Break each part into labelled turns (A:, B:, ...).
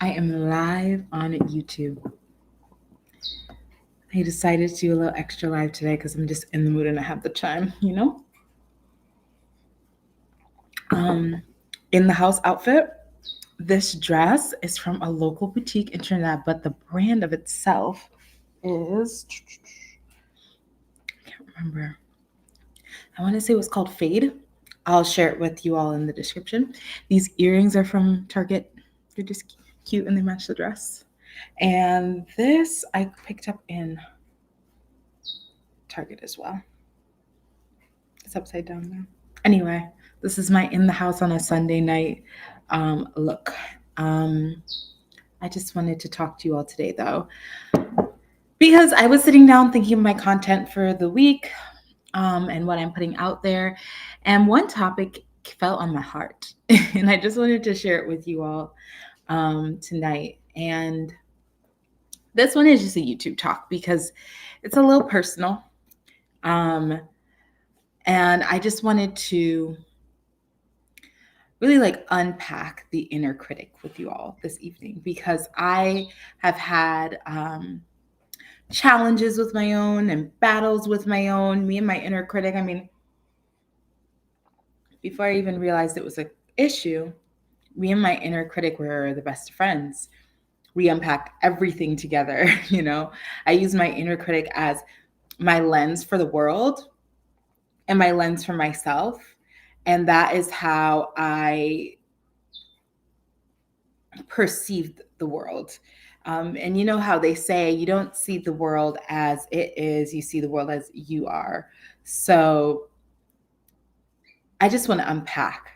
A: I am live on YouTube. I decided to do a little extra live today because I'm just in the mood and I have the time. In the house outfit. This dress is from a local boutique internet, but the brand of itself is, I can't remember. I want to say it was called Fade. I'll share it with you all in the description. These earrings are from Target. They're just cute and they match the dress. And this I picked up in Target as well. It's upside down now. Anyway, this is my in the house on a Sunday night look. I just wanted to talk to you all today though, because I was sitting down thinking of my content for the week and what I'm putting out there. And one topic fell on my heart, and I just wanted to share it with you all tonight. And this one is just a YouTube talk because it's a little personal. And I just wanted to really unpack the inner critic with you all this evening because I have had challenges with my own and battles with my own, me and my inner critic. I mean, before I even realized it was an issue, me and my inner critic were the best of friends. We unpacked everything together. I use my inner critic as my lens for the world and my lens for myself. And that is how I perceived the world. And you know how they say you don't see the world as it is, you see the world as you are. So I just want to unpack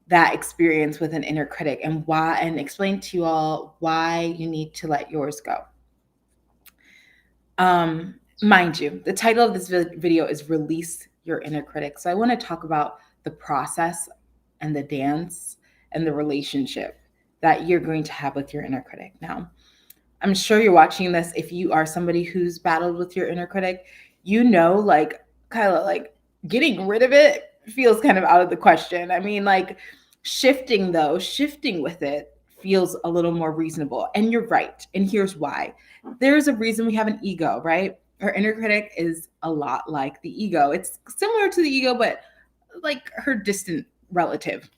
A: that experience with an inner critic and why, and explain to you all why you need to let yours go. Mind you, the title of this video is Release Your Inner Critic. So I want to talk about the process and the dance and the relationship that you're going to have with your inner critic. Now, I'm sure you're watching this. If you are somebody who's battled with your inner critic, Kyla, getting rid of it feels kind of out of the question. I mean, shifting with it feels a little more reasonable. And you're right. And here's why. There's a reason we have an ego, right? Our inner critic is a lot like the ego. It's similar to the ego, but like her distant relative.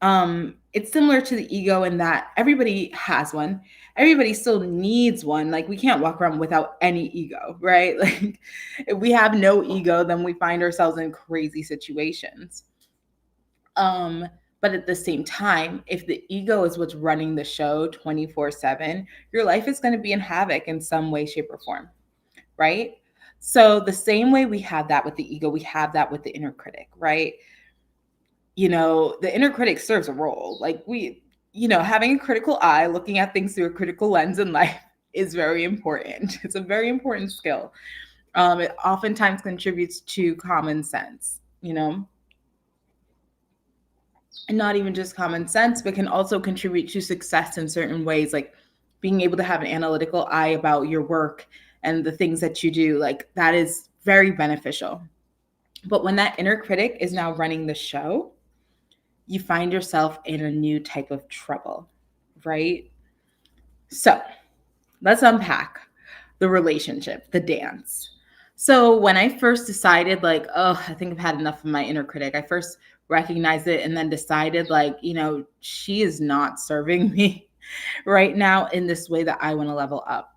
A: It's similar to the ego in that everybody has one. Everybody still needs one. Like, we can't walk around without any ego, right? Like, if we have no ego, then we find ourselves in crazy situations. But at the same time, if the ego is what's running the show 24/7, your life is going to be in havoc in some way, shape, or form, right? So the same way we have that with the ego, we have that with the inner critic, right? The inner critic serves a role. Having a critical eye, looking at things through a critical lens in life is very important. It's a very important skill. It oftentimes contributes to common sense, and not even just common sense, but can also contribute to success in certain ways, like being able to have an analytical eye about your work and the things that you do. Like, that is very beneficial. But when that inner critic is now running the show, you find yourself in a new type of trouble, right? So let's unpack the relationship, the dance. So when I first decided, I think I've had enough of my inner critic, I first recognized it and then decided, she is not serving me right now in this way that I want to level up.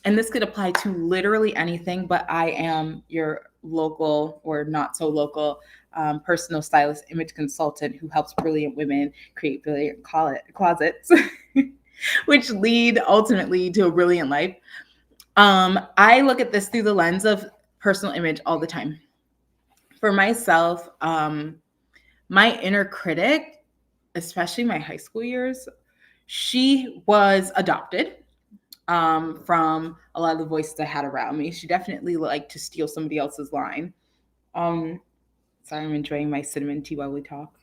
A: And this could apply to literally anything, but I am your local or not so local personal stylist, image consultant who helps brilliant women create brilliant closets, which lead ultimately to a brilliant life. I look at this through the lens of personal image all the time. For myself, my inner critic, especially my high school years, she was adopted from a lot of the voices I had around me. She definitely liked to steal somebody else's line. Sorry, I'm enjoying my cinnamon tea while we talk.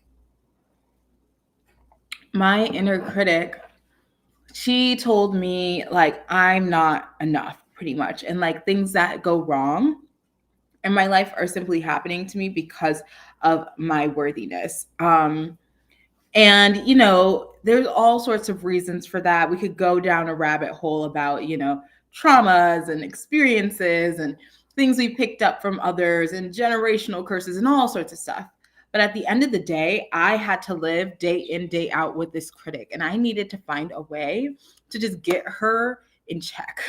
A: My inner critic, she told me I'm not enough, pretty much. And things that go wrong in my life are simply happening to me because of my worthiness. And there's all sorts of reasons for that. We could go down a rabbit hole about, traumas and experiences and things we picked up from others and generational curses and all sorts of stuff. But at the end of the day, I had to live day in, day out with this critic, and I needed to find a way to just get her in check.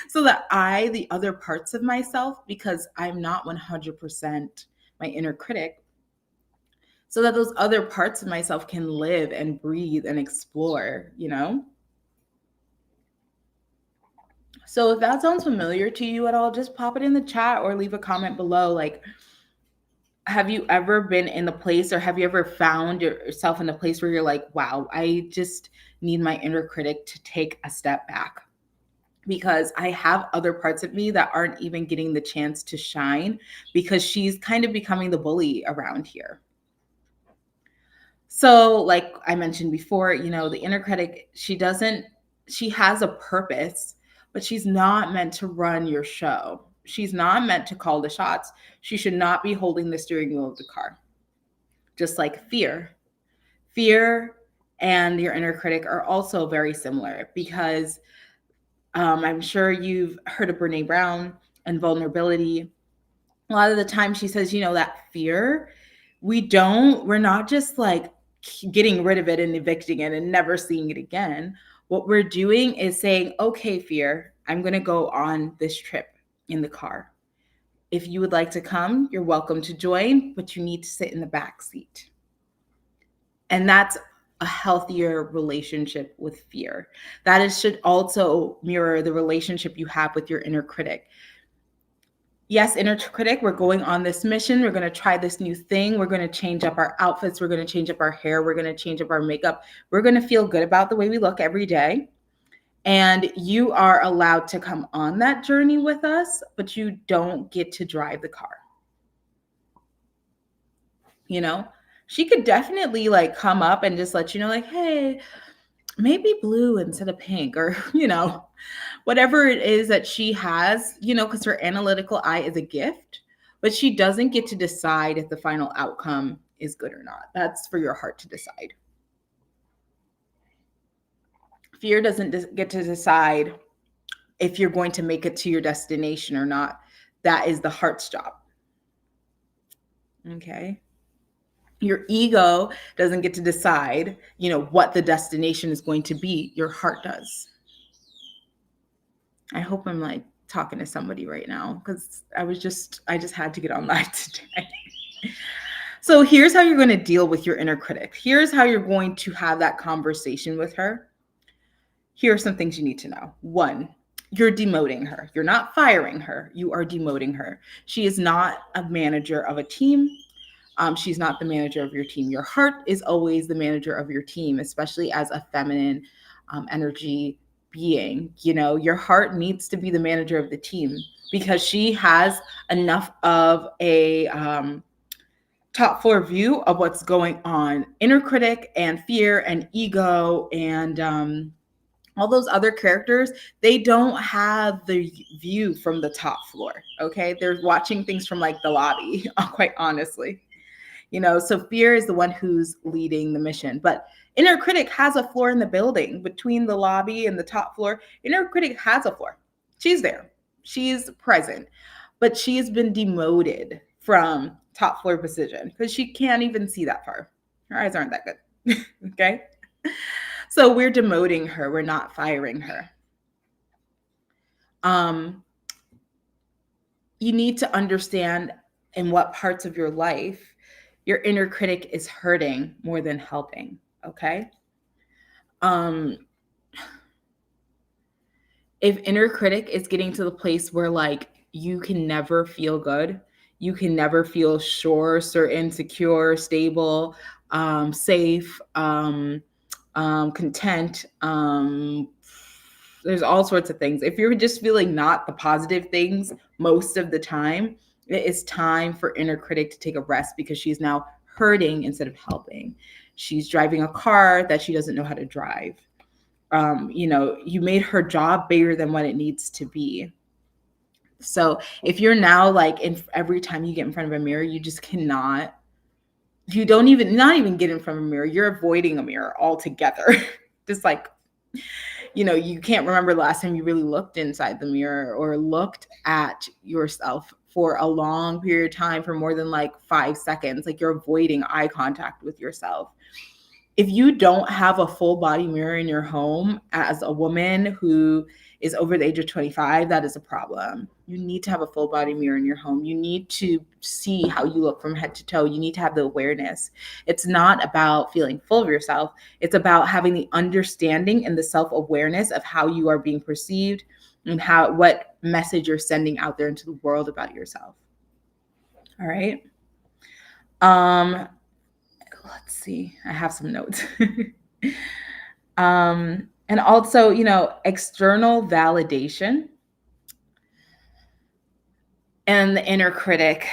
A: So that the other parts of myself, because I'm not 100% my inner critic, so that those other parts of myself can live and breathe and explore, So if that sounds familiar to you at all, just pop it in the chat or leave a comment below. Like, have you ever been in the place, or have you ever found yourself in a place where you're like, wow, I just need my inner critic to take a step back, because I have other parts of me that aren't even getting the chance to shine because she's kind of becoming the bully around here. So like I mentioned before, the inner critic, she has a purpose, but she's not meant to run your show. She's not meant to call the shots. She should not be holding the steering wheel of the car. Just like fear. Fear and your inner critic are also very similar, because I'm sure you've heard of Brene Brown and vulnerability. A lot of the time she says, that fear, we're not just like getting rid of it and evicting it and never seeing it again. What we're doing is saying, okay, fear, I'm going to go on this trip in the car. If you would like to come, you're welcome to join, but you need to sit in the back seat. And that's a healthier relationship with fear. That should also mirror the relationship you have with your inner critic. Yes, inner critic, we're going on this mission. We're going to try this new thing. We're going to change up our outfits. We're going to change up our hair. We're going to change up our makeup. We're going to feel good about the way we look every day. And you are allowed to come on that journey with us, but you don't get to drive the car. She could definitely like come up and just let you know, like, hey, maybe blue instead of pink, or, whatever it is that she has, because her analytical eye is a gift, but she doesn't get to decide if the final outcome is good or not. That's for your heart to decide. Fear doesn't get to decide if you're going to make it to your destination or not. That is the heart's job. Okay. Your ego doesn't get to decide, what the destination is going to be. Your heart does. I hope I'm like talking to somebody right now, because I just had to get on live today. So here's how you're going to deal with your inner critic. Here's how you're going to have that conversation with her. Here are some things you need to know. 1, you're demoting her. You're not firing her. You are demoting her. She is not a manager of a team. She's not the manager of your team. Your heart is always the manager of your team, especially as a feminine energy being. Your heart needs to be the manager of the team, because she has enough of a top floor view of what's going on. Inner critic and fear and ego and all those other characters, they don't have the view from the top floor. Okay. They're watching things from like the lobby, quite honestly. So fear is the one who's leading the mission, but inner critic has a floor in the building between the lobby and the top floor. Inner critic has a floor. She's there. She's present, but she's been demoted from top floor position because she can't even see that far. Her eyes aren't that good. Okay. So we're demoting her. We're not firing her. You need to understand in what parts of your life your inner critic is hurting more than helping. Okay. If inner critic is getting to the place where like you can never feel good, you can never feel sure, certain, secure, stable, safe, content. There's all sorts of things. If you're just feeling not the positive things most of the time, it is time for inner critic to take a rest, because she's now hurting instead of helping. She's driving a car that she doesn't know how to drive. You made her job bigger than what it needs to be. So if you're now like every time you get in front of a mirror, you You don't even, not even get in front of a mirror, you're avoiding a mirror altogether. Just like, you can't remember the last time you really looked inside the mirror or looked at yourself for a long period of time, for more than like 5 seconds. Like, you're avoiding eye contact with yourself. If you don't have a full body mirror in your home as a woman who is over the age of 25, that is a problem. You need to have a full body mirror in your home. You need to see how you look from head to toe. You need to have the awareness. It's not about feeling full of yourself. It's about having the understanding and the self-awareness of how you are being perceived and what message you're sending out there into the world about yourself. All right. Let's see. I have some notes. And also, external validation and the inner critic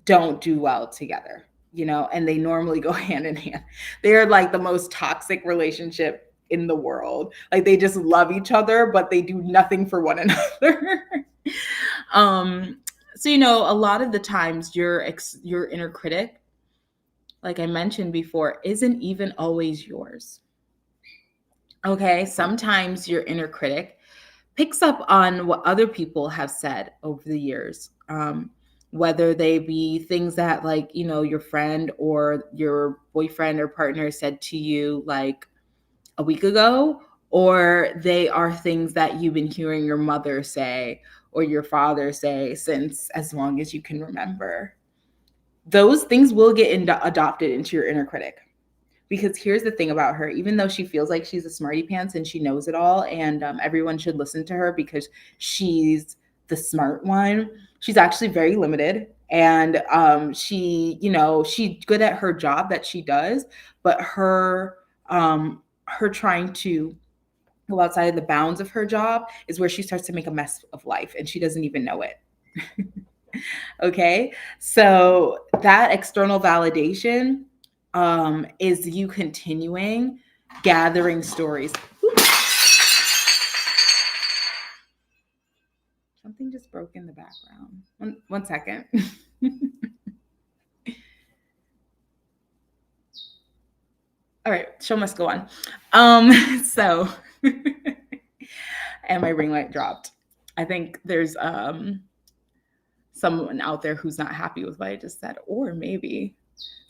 A: don't do well together, and they normally go hand in hand. They're like the most toxic relationship in the world. Like, they just love each other, but they do nothing for one another. So, a lot of the times your inner critic, like I mentioned before, isn't even always yours. Okay, sometimes your inner critic picks up on what other people have said over the years, whether they be things that, like, your friend or your boyfriend or partner said to you like a week ago, or they are things that you've been hearing your mother say or your father say since as long as you can remember. Those things will get adopted into your inner critic. Because here's the thing about her, even though she feels like she's a smarty pants and she knows it all, and everyone should listen to her because she's the smart one, she's actually very limited. And she's good at her job that she does, but her trying to go outside of the bounds of her job is where she starts to make a mess of life, and she doesn't even know it. Okay, so that external validation is you continuing gathering stories. Something just broke in the background. One second. All right, show must go on. So, and my ring light dropped. I think there's someone out there who's not happy with what I just said, or maybe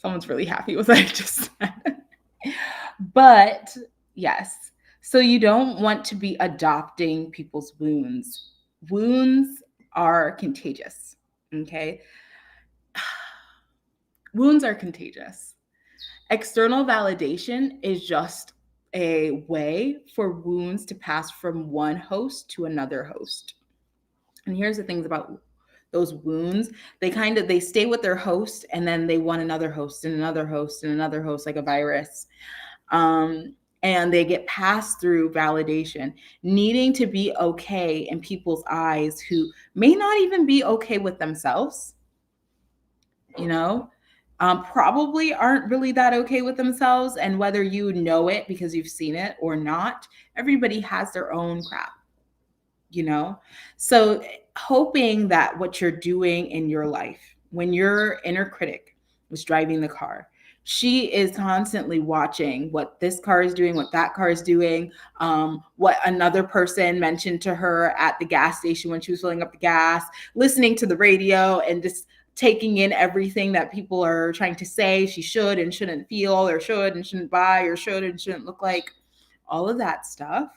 A: someone's really happy with what I just said. But yes, so you don't want to be adopting people's wounds. Wounds are contagious, okay? Wounds are contagious. External validation is just a way for wounds to pass from one host to another host. And here's the things about those wounds. They stay with their host, and then they want another host and another host and another host, like a virus. And they get passed through validation, needing to be okay in people's eyes who may not even be okay with themselves, probably aren't really that okay with themselves. And whether you know it because you've seen it or not, everybody has their own crap, So hoping that what you're doing in your life, when your inner critic was driving the car, she is constantly watching what this car is doing, what that car is doing, what another person mentioned to her at the gas station when she was filling up the gas, listening to the radio and just taking in everything that people are trying to say she should and shouldn't feel, or should and shouldn't buy, or should and shouldn't look like. All of that stuff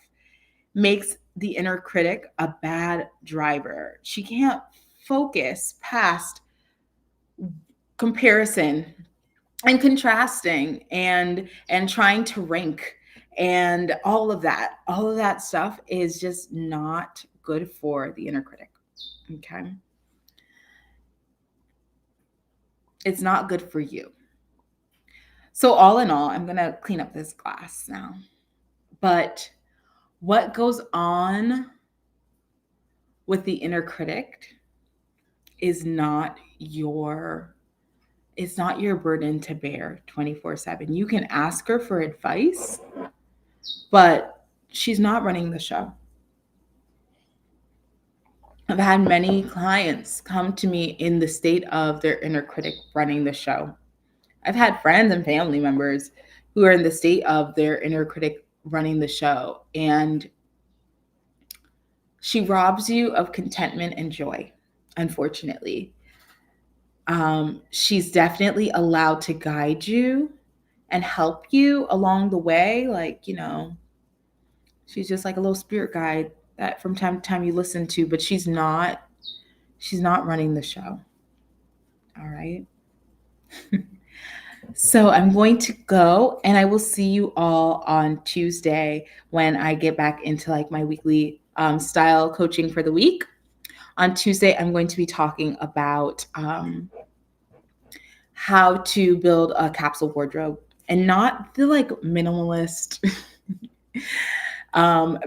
A: makes the inner critic a bad driver. She can't focus past comparison and contrasting and trying to rank, and all of that stuff is just not good for the inner critic. Okay, it's not good for you. So all in all, I'm gonna clean up this glass now, but what goes on with the inner critic is not your burden to bear 24/7. You can ask her for advice, but she's not running the show. I've had many clients come to me in the state of their inner critic running the show. I've had friends and family members who are in the state of their inner critic running the show, and she robs you of contentment and joy, unfortunately. She's definitely allowed to guide you and help you along the way. Like, she's just like a little spirit guide that from time to time you listen to, but she's not running the show. All right. So I'm going to go, and I will see you all on Tuesday when I get back into like my weekly style coaching for the week. On Tuesday, I'm going to be talking about how to build a capsule wardrobe, and not the like minimalist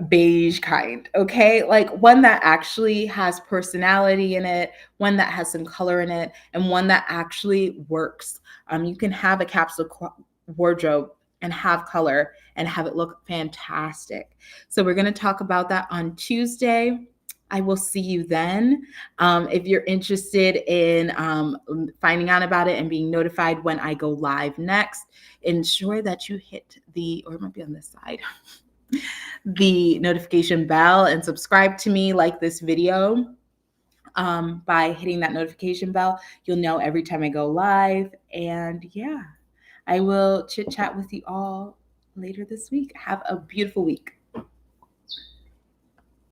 A: beige kind, okay? Like one that actually has personality in it, one that has some color in it, and one that actually works. You can have a capsule wardrobe and have color and have it look fantastic. So we're going to talk about that on Tuesday. I will see you then. If you're interested in finding out about it and being notified when I go live next, ensure that you hit or it might be on this side, the notification bell, and subscribe to me, like this video. By hitting that notification bell, you'll know every time I go live. And yeah, I will chit chat with you all later this week. Have a beautiful week.